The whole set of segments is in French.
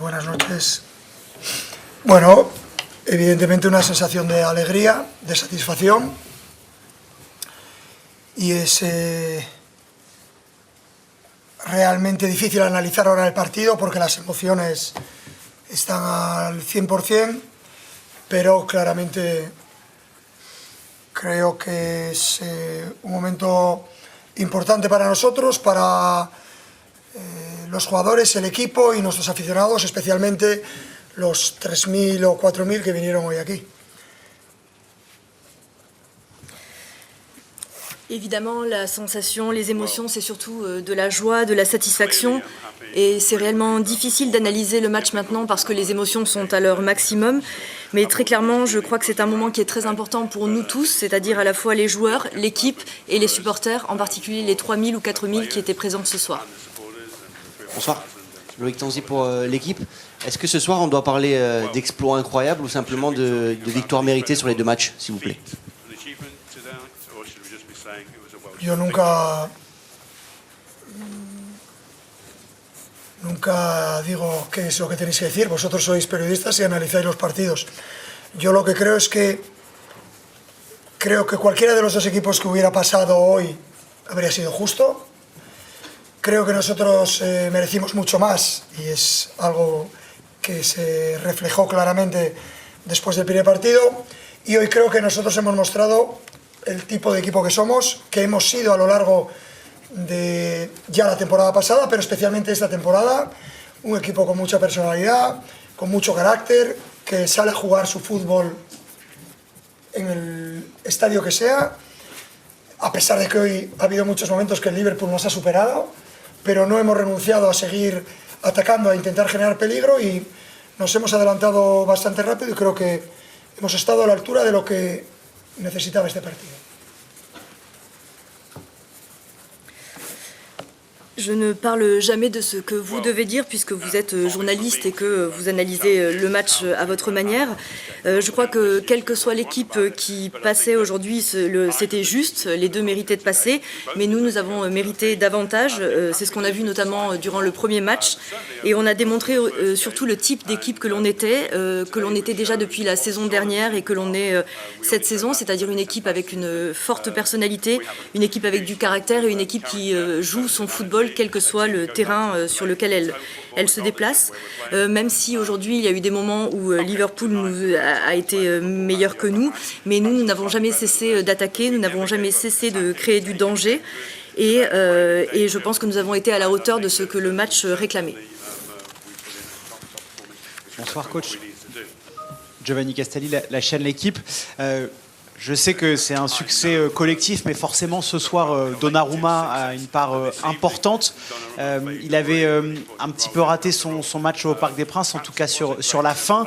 Buenas noches. Bueno, evidentemente una sensación de alegría, de satisfacción, y es realmente difícil analizar ahora el partido porque las emociones están al 100%, pero claramente creo que es un momento importante para nosotros, para los jugadores, el equipo y nuestros aficionados, especialmente los 3.000 o 4.000 que vinieron hoy aquí. Évidemment, la sensation, les émotions, c'est surtout de la joie, de la satisfaction. Et c'est réellement difficile d'analyser le match maintenant parce que les émotions sont à leur maximum. Mais très clairement, je crois que c'est un moment qui est très important pour nous tous, c'est-à-dire à la fois les joueurs, l'équipe et les supporters, en particulier les 3.000 ou 4.000 qui étaient présents ce soir. Bonsoir, Loïc Tanzi pour l'équipe. Est-ce que ce soir on doit parler d'exploits incroyables ou simplement de victoires méritées sur les deux matchs, s'il vous plaît? Yo nunca digo qué es lo que tenéis que decir. Vosotros sois periodistas y analizáis los partidos. Yo lo que creo es que cualquiera de los dos equipos que hubiera pasado hoy habría sido justo. Creo que nosotros merecimos mucho más y es algo que se reflejó claramente después del primer partido. Y hoy creo que nosotros hemos mostrado el tipo de equipo que somos, que hemos sido a lo largo de ya la temporada pasada, pero especialmente esta temporada, un equipo con mucha personalidad, con mucho carácter, que sale a jugar su fútbol en el estadio que sea, a pesar de que hoy ha habido muchos momentos que el Liverpool nos ha superado, pero no hemos renunciado a seguir atacando, a intentar generar peligro y nos hemos adelantado bastante rápido y creo que hemos estado a la altura de lo que necesitaba este partido. Je ne parle jamais de ce que vous devez dire puisque vous êtes journaliste et que vous analysez le match à votre manière. Je crois que quelle que soit l'équipe qui passait aujourd'hui, c'était juste, les deux méritaient de passer, mais nous avons mérité davantage. C'est ce qu'on a vu notamment durant le premier match et on a démontré surtout le type d'équipe que l'on était déjà depuis la saison dernière et que l'on est cette saison, c'est-à-dire une équipe avec une forte personnalité, une équipe avec du caractère et une équipe qui joue son football quel que soit le terrain sur lequel elle se déplace. Même si aujourd'hui il y a eu des moments où Liverpool a été meilleur que nous, mais nous n'avons jamais cessé d'attaquer, nous n'avons jamais cessé de créer du danger et je pense que nous avons été à la hauteur de ce que le match réclamait. Bonsoir coach. Giovanni Castelli, la chaîne L'Équipe. Je sais que c'est un succès collectif, mais forcément ce soir, Donnarumma a une part importante. Il avait un petit peu raté son match au Parc des Princes, en tout cas sur la fin.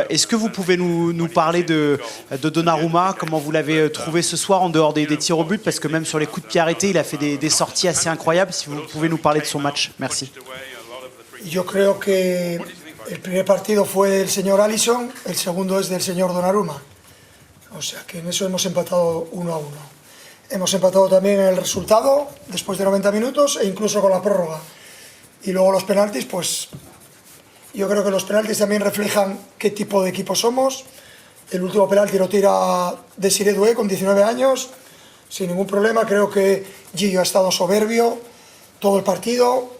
Est-ce que vous pouvez nous parler de Donnarumma, comment vous l'avez trouvé ce soir en dehors des tirs au but? Parce que même sur les coups de pied arrêtés, il a fait des sorties assez incroyables. Si vous pouvez nous parler de son match, merci. Yo creo que el primer partido fue del señor Alisson, el segundo es del señor Donnarumma. O sea que en eso hemos empatado 1-1. Hemos empatado también en el resultado después de 90 minutos e incluso con la prórroga. Y luego los penaltis, pues yo creo que los penaltis también reflejan qué tipo de equipo somos. El último penalti lo tira Desiré Doué con 19 años, sin ningún problema. Creo que Gillo ha estado soberbio todo el partido.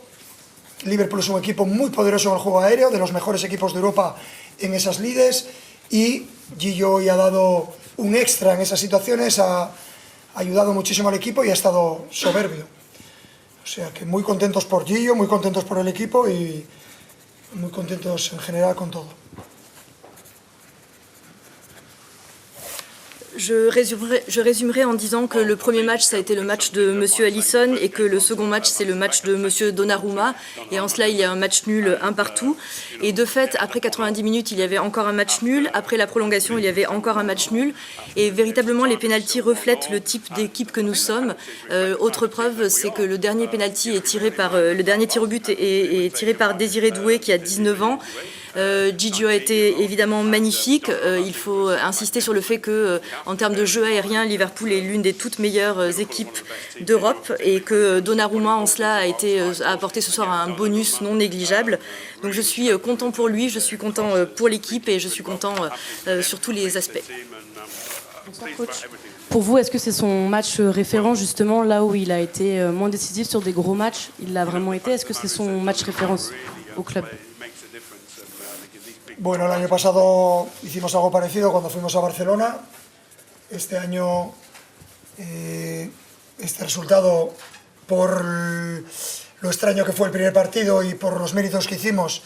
Liverpool es un equipo muy poderoso en el juego aéreo, de los mejores equipos de Europa en esas lides. Y Gillo hoy ha dado un extra en esas situaciones, ha ayudado muchísimo al equipo y ha estado soberbio. O sea que muy contentos por Gillo, muy contentos por el equipo y muy contentos en general con todo. Je résumerai en disant que le premier match, ça a été le match de Monsieur Alisson et que le second match, c'est le match de Monsieur Donnarumma. Et en cela, il y a un match nul, un partout. Et de fait, après 90 minutes, il y avait encore un match nul. Après la prolongation, il y avait encore un match nul. Et véritablement, les pénaltys reflètent le type d'équipe que nous sommes. Autre preuve, c'est que le dernier pénalty est tiré par le dernier tir au but est tiré par Désiré Doué qui a 19 ans. Gigio a été évidemment magnifique. Il faut insister sur le fait que, en termes de jeu aérien, Liverpool est l'une des toutes meilleures équipes d'Europe et que Donnarumma, en cela, a apporté ce soir un bonus non négligeable. Donc je suis content pour lui, je suis content pour l'équipe et je suis content sur tous les aspects. Bonsoir, coach. Pour vous, est-ce que c'est son match référent, justement, là où il a été moins décisif sur des gros matchs? Il l'a vraiment été. Est-ce que c'est son match référence au club? Bueno, el año pasado hicimos algo parecido cuando fuimos a Barcelona. Este año, este resultado, por lo extraño que fue el primer partido y por los méritos que hicimos,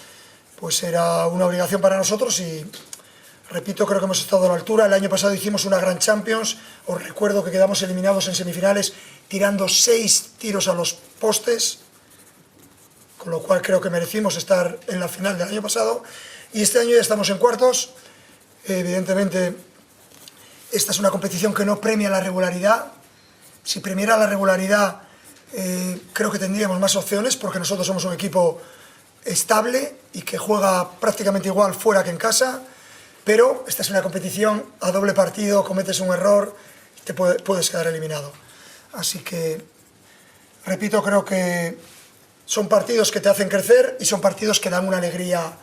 pues era una obligación para nosotros y, repito, creo que hemos estado a la altura. El año pasado hicimos una Grand Champions. Os recuerdo que quedamos eliminados en semifinales tirando 6 tiros a los postes, con lo cual creo que merecimos estar en la final del año pasado. Y este año ya estamos en cuartos. Evidentemente, esta es una competición que no premia la regularidad. Si premiara la regularidad, creo que tendríamos más opciones, porque nosotros somos un equipo estable y que juega prácticamente igual fuera que en casa. Pero esta es una competición a doble partido, cometes un error y te puedes quedar eliminado. Así que, repito, creo que son partidos que te hacen crecer y son partidos que dan una alegría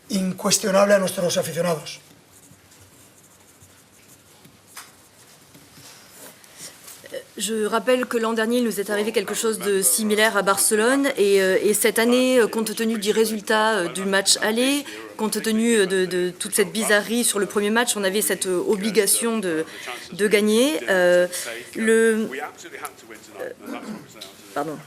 incuestionable a nuestros aficionados. Je rappelle que l'an dernier, il nous est arrivé quelque chose de similaire à Barcelone et cette année, compte tenu du résultat du match aller, compte tenu de toute cette bizarrerie sur le premier match, on avait cette obligation de gagner. Pardon.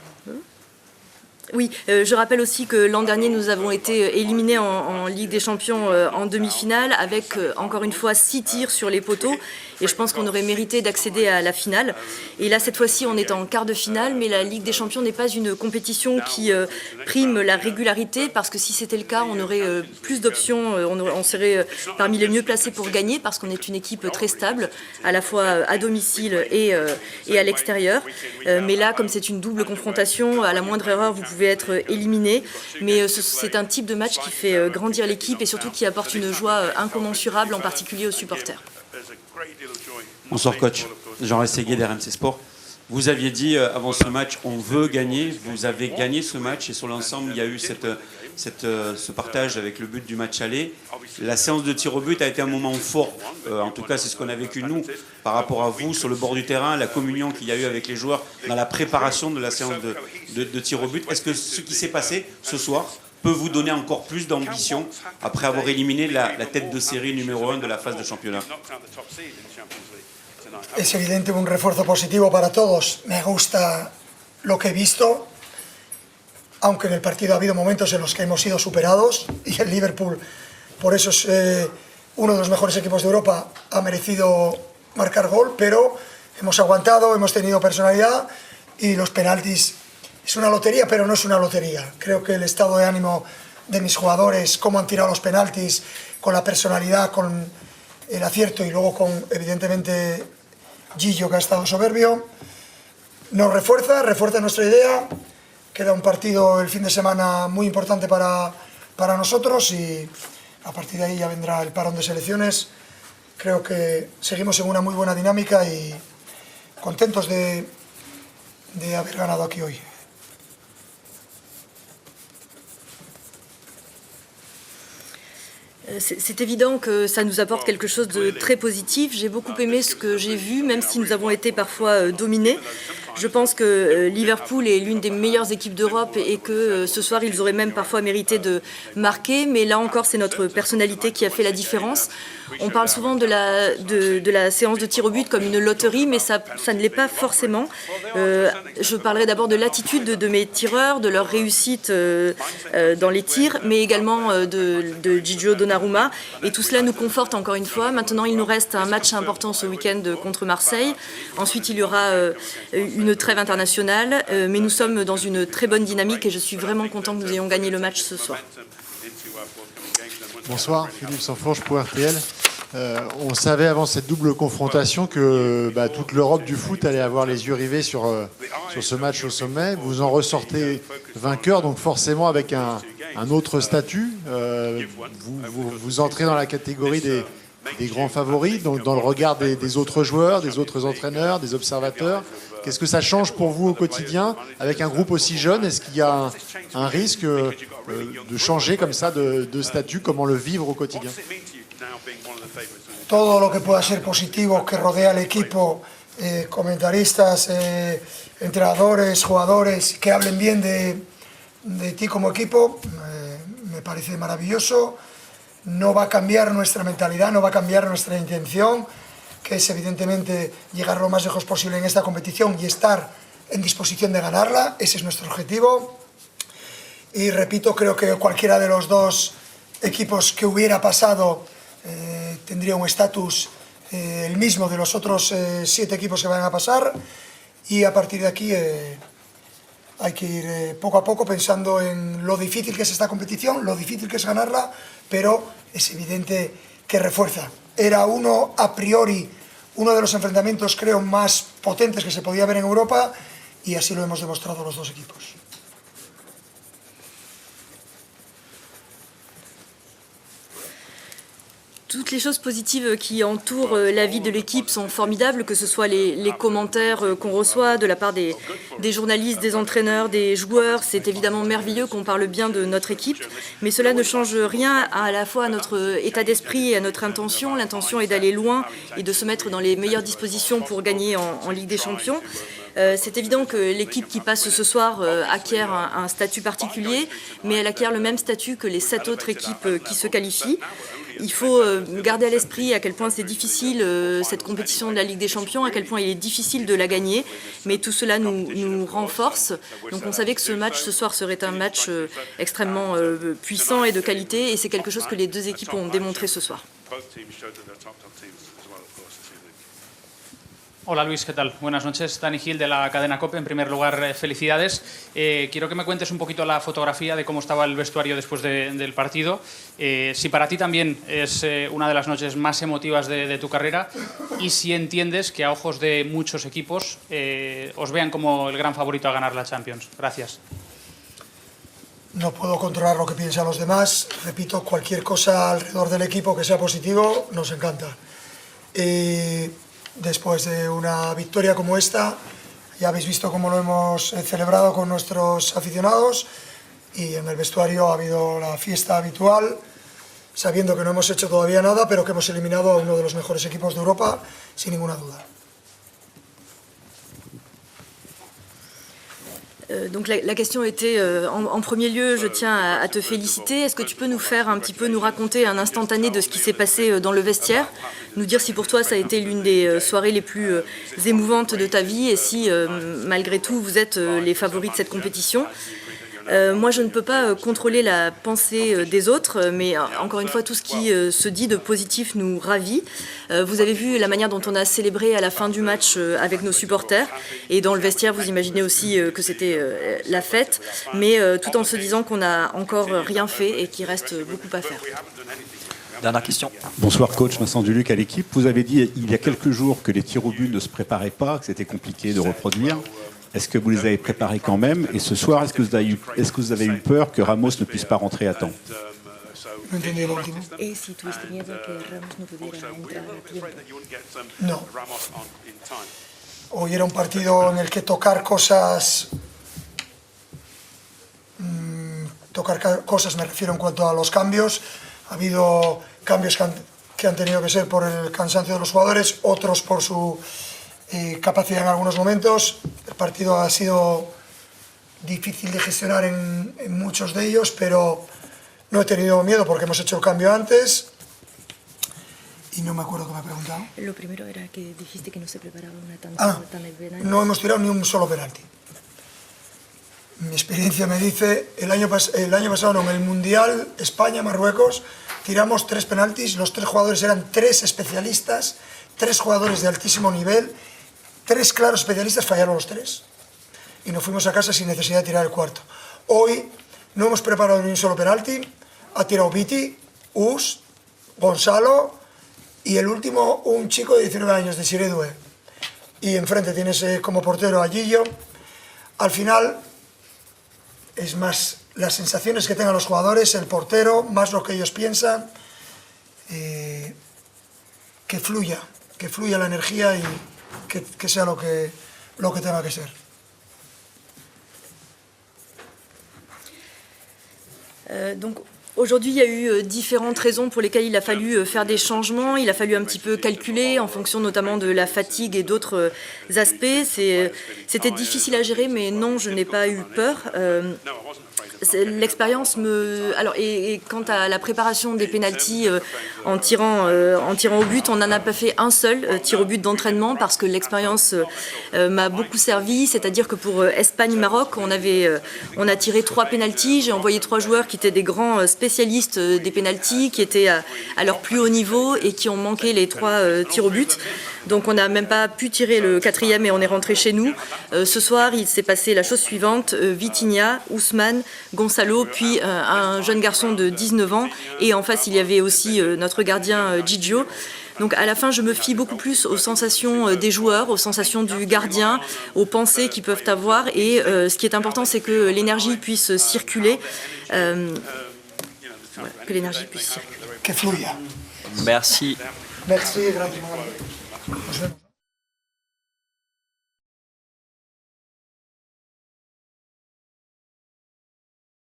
Oui, je rappelle aussi que l'an dernier, nous avons été éliminés en Ligue des Champions en demi-finale avec, encore une fois, 6 tirs sur les poteaux. Et je pense qu'on aurait mérité d'accéder à la finale. Et là, cette fois-ci, on est en quart de finale, mais la Ligue des Champions n'est pas une compétition qui prime la régularité, parce que si c'était le cas, on aurait plus d'options, on serait parmi les mieux placés pour gagner, parce qu'on est une équipe très stable, à la fois à domicile et à l'extérieur. Mais là, comme c'est une double confrontation, à la moindre erreur, vous pouvez être éliminé. Mais c'est un type de match qui fait grandir l'équipe et surtout qui apporte une joie incommensurable, en particulier aux supporters. Bonsoir coach, Jean Rességuier d'RMC Sport. Vous aviez dit avant ce match, on veut gagner, vous avez gagné ce match et sur l'ensemble il y a eu ce partage avec le but du match aller. La séance de tir au but a été un moment fort, en tout cas c'est ce qu'on a vécu nous par rapport à vous sur le bord du terrain, la communion qu'il y a eu avec les joueurs dans la préparation de la séance de tir au but. Est-ce que ce qui s'est passé ce soir peut vous donner encore plus d'ambition après avoir éliminé la tête de série numéro 1 de la phase de championnat? Es evidente un refuerzo positivo para todos. Me gusta lo que he visto, aunque en el partido ha habido momentos en los que hemos sido superados y el Liverpool, por eso es uno de los mejores equipos de Europa, ha merecido marcar gol, pero hemos aguantado, hemos tenido personalidad y los penaltis es una lotería, pero no es una lotería. Creo que el estado de ánimo de mis jugadores, cómo han tirado los penaltis, con la personalidad, con el acierto y luego con, evidentemente, Gigio, que ha estado soberbio, nos refuerza nuestra idea. Queda un partido el fin de semana muy importante para nosotros y a partir de ahí ya vendrá el parón de selecciones. Creo que seguimos en una muy buena dinámica y contentos de haber ganado aquí hoy. C'est évident que ça nous apporte quelque chose de très positif. J'ai beaucoup aimé ce que j'ai vu, même si nous avons été parfois dominés. Je pense que Liverpool est l'une des meilleures équipes d'Europe et que ce soir, ils auraient même parfois mérité de marquer. Mais là encore, c'est notre personnalité qui a fait la différence. On parle souvent de la séance de tir au but comme une loterie, mais ça ne l'est pas forcément. Je parlerai d'abord de l'attitude de mes tireurs, de leur réussite dans les tirs, mais également de Gigio Donnarumma. Et tout cela nous conforte encore une fois. Maintenant, il nous reste un match important ce week-end contre Marseille. Ensuite, il y aura une trêve internationale, mais nous sommes dans une très bonne dynamique et je suis vraiment content que nous ayons gagné le match ce soir. Bonsoir, Philippe Sanfourche pour RTL. On savait avant cette double confrontation que toute l'Europe du foot allait avoir les yeux rivés sur ce match au sommet. Vous en ressortez vainqueur, donc forcément avec un un autre statut. Vous entrez dans la catégorie des grands favoris, donc dans le regard des autres joueurs, des autres entraîneurs, des observateurs. Qu'est-ce que ça change pour vous au quotidien avec un groupe aussi jeune? Est-ce qu'il y a un risque de changer comme ça de statut? Comment le vivre au quotidien? Todo lo que pueda ser positivo que rodea al equipo, comentaristas, entrenadores, jugadores, que hablen bien de ti como equipo, me parece maravilloso. No va a cambiar nuestra mentalidad, no va a cambiar nuestra intención, que es evidentemente llegar lo más lejos posible en esta competición y estar en disposición de ganarla. Ese es nuestro objetivo. Y repito, creo que cualquiera de los dos equipos que hubiera pasado tendría un estatus el mismo de los otros 7 equipos que van a pasar, y a partir de aquí hay que ir poco a poco pensando en lo difícil que es esta competición, lo difícil que es ganarla, pero es evidente que refuerza. Era a priori uno de los enfrentamientos, creo, más potentes que se podía ver en Europa, y así lo hemos demostrado los dos equipos. Toutes les choses positives qui entourent la vie de l'équipe sont formidables, que ce soit les commentaires qu'on reçoit de la part des journalistes, des entraîneurs, des joueurs. C'est évidemment merveilleux qu'on parle bien de notre équipe, mais cela ne change rien à la fois à notre état d'esprit et à notre intention. L'intention est d'aller loin et de se mettre dans les meilleures dispositions pour gagner en Ligue des Champions. C'est évident que l'équipe qui passe ce soir acquiert un statut particulier, mais elle acquiert le même statut que les 7 autres équipes qui se qualifient. Il faut garder à l'esprit à quel point c'est difficile cette compétition de la Ligue des Champions, à quel point il est difficile de la gagner, mais tout cela nous renforce. Donc on savait que ce match ce soir serait un match extrêmement puissant et de qualité, et c'est quelque chose que les deux équipes ont démontré ce soir. Hola Luis, ¿qué tal? Buenas noches, Dani Gil de la cadena COPE. En primer lugar, felicidades. Quiero que me cuentes un poquito la fotografía de cómo estaba el vestuario después del partido. Si para ti también es una de las noches más emotivas de tu carrera, y si entiendes que a ojos de muchos equipos os vean como el gran favorito a ganar la Champions. Gracias. No puedo controlar lo que piensan los demás. Repito, cualquier cosa alrededor del equipo que sea positivo nos encanta. Después de una victoria como esta, ya habéis visto cómo lo hemos celebrado con nuestros aficionados, y en el vestuario ha habido la fiesta habitual, sabiendo que no hemos hecho todavía nada, pero que hemos eliminado a uno de los mejores equipos de Europa, sin ninguna duda. Donc la question était, en premier lieu, je tiens à te féliciter. Est-ce que tu peux nous faire nous raconter un instantané de ce qui s'est passé dans le vestiaire, nous dire si pour toi ça a été l'une des soirées les plus émouvantes de ta vie, et si malgré tout vous êtes les favoris de cette compétition. Moi, je ne peux pas contrôler la pensée des autres, mais encore une fois, tout ce qui se dit de positif nous ravit. Vous avez vu la manière dont on a célébré à la fin du match avec nos supporters, et dans le vestiaire, vous imaginez aussi que c'était la fête, mais tout en se disant qu'on n'a encore rien fait et qu'il reste beaucoup à faire. Dernière question. Bonsoir coach, Vincent Duluc à l'équipe. Vous avez dit il y a quelques jours que les tirs au but ne se préparaient pas, que c'était compliqué de reproduire. Est-ce que vous les avez préparés quand même? Et ce soir, est-ce que vous avez eu peur que Ramos ne puisse pas rentrer à temps? No. Hoy era un partido en el que tocar cosas, me refiero en cuanto a los cambios. Ha habido cambios que han tenido que ser por el cansancio de los jugadores, otros por su capacidad en algunos momentos. El partido ha sido difícil de gestionar en muchos de ellos, pero no he tenido miedo porque hemos hecho el cambio antes. Y no me acuerdo qué me ha preguntado. Lo primero era que dijiste que no se preparaba una tan no hemos tirado ni un solo penalti. Mi experiencia me dice, el año pasado en el Mundial, España-Marruecos, tiramos 3 penaltis, los 3 jugadores eran 3 especialistas, 3 jugadores de altísimo nivel, 3 claros especialistas, fallaron los 3. Y nos fuimos a casa sin necesidad de tirar el cuarto. Hoy no hemos preparado ni un solo penalti, ha tirado Viti, Us, Gonzalo y el último un chico de 19 años, de Siredue. Y enfrente tienes como portero a Gillo. Al final es más las sensaciones que tengan los jugadores, el portero, más lo que ellos piensan, que fluya la energía y que sea lo que tenga que ser. Donc aujourd'hui, il y a eu différentes raisons pour lesquelles il a fallu faire des changements. Il a fallu un petit peu calculer en fonction notamment de la fatigue et d'autres aspects. C'était difficile à gérer, mais non, je n'ai pas eu peur. L'expérience Alors, et quant à la préparation des pénaltys en tirant au but, on n'en a pas fait un seul tir au but d'entraînement parce que l'expérience m'a beaucoup servi. C'est-à-dire que pour Espagne-Maroc, on a tiré 3 pénaltys. J'ai envoyé 3 joueurs qui étaient des grands spécialistes des pénaltys, qui étaient à leur plus haut niveau et qui ont manqué les 3 tirs au but. Donc on n'a même pas pu tirer le 4e et on est rentré chez nous. Ce soir, il s'est passé la chose suivante. Vitinha, Ousmane, Gonzalo, puis un jeune garçon de 19 ans. Et en face, il y avait aussi notre gardien Gigio. Donc à la fin, je me fie beaucoup plus aux sensations des joueurs, aux sensations du gardien, aux pensées qu'ils peuvent avoir. Et ce qui est important, c'est que l'énergie puisse circuler. Que l'énergie puisse circuler. Que fluya. Merci. Merci, gracias.